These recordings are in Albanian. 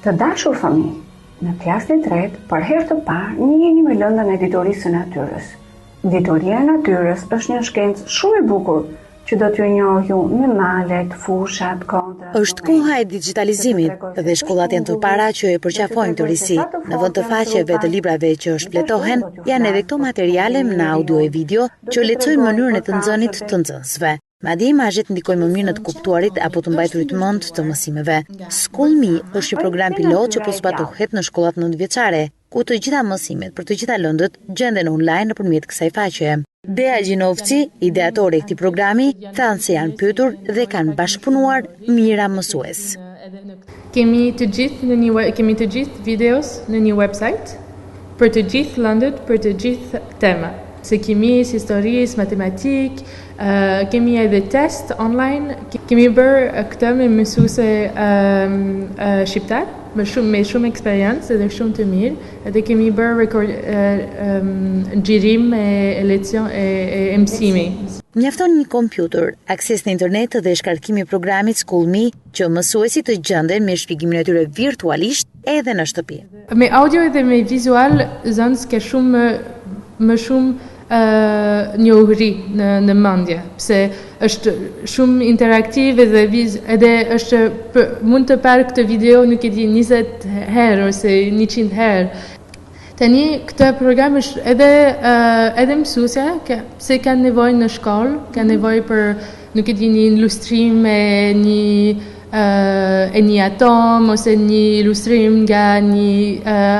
Të dashur fëmijë, në klasën e tretë, për herë të parë, njiheni me lëndën e ditorisë së natyrës. Ditoria e natyrës është një shkencë shumë e bukur që do t'ju njohju me malet, fushat, kontrat. Është koha e digitalizimit dhe shkollat janë të para që e përqafojnë këtë risi. Në vend të faqeve të librave që shpletohen, janë edhe këto materiale në audio e video që lehtësojnë mënyrën e të nxënit të nxënësve. Madje imazhet ndikojnë më mirë në të kuptuarit apo të mbajturit mend të mësimeve. SchoolMe është një program pilot që po zbatohet në shkollat nëntëvjeçare, ku të gjitha mësimet për të gjitha lëndët gjenden online nëpërmjet kësaj faqe. Bea Gjinovci, ideatore e këtij programi, thanë se janë pyetur dhe kanë bashkëpunuar mira mësues. Kemi të gjithë videos në një website për të gjithë lëndët, për të gjithë temat. Se kimis, historisë, matematik, kemi edhe test online. Kemi bërë këtë me mësuese shqiptar, me shumë eksperiencë edhe shumë të mirë, edhe kemi bërë xhirim e leksion e mësimi. Mjafton një kompjuter, akses në internet dhe shkarkimi i programit SchoolMe që mësuesit të gjenden me shpjegimin e tyre virtualisht edhe në shtëpi. Me audio edhe me vizual zënës ka më shumë njohuri në mendje, pse është shumë interaktiv edhe është mund të parë këtë video nuk e di 20 herë ose 100 herë. Tani këtë program është edhe mësuesja se kanë nevojë në shkollë, kanë nevojë për nuk e di një ilustrim e një atom ose një ilustrim nga një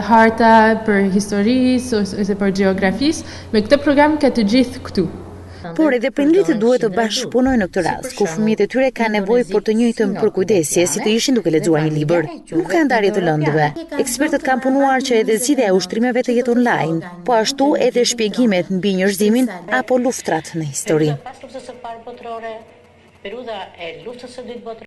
harta për historisë ose për gjeografisë, me këtë program ka të gjithë këtu. Por edhe prindërit duhet të bashkëpunojnë në këtë rast, ku fëmijët e tyre kanë nevojë për të njëjtën përkujdesje si të ishin duke lexuar një libër. Nuk ka ndarje të lëndëve. Ekspertët kanë punuar që edhe zgjidhja e ushtrimeve të jetë online, po ashtu edhe shpjegimet mbi njerëzimin apo luftrat në histori.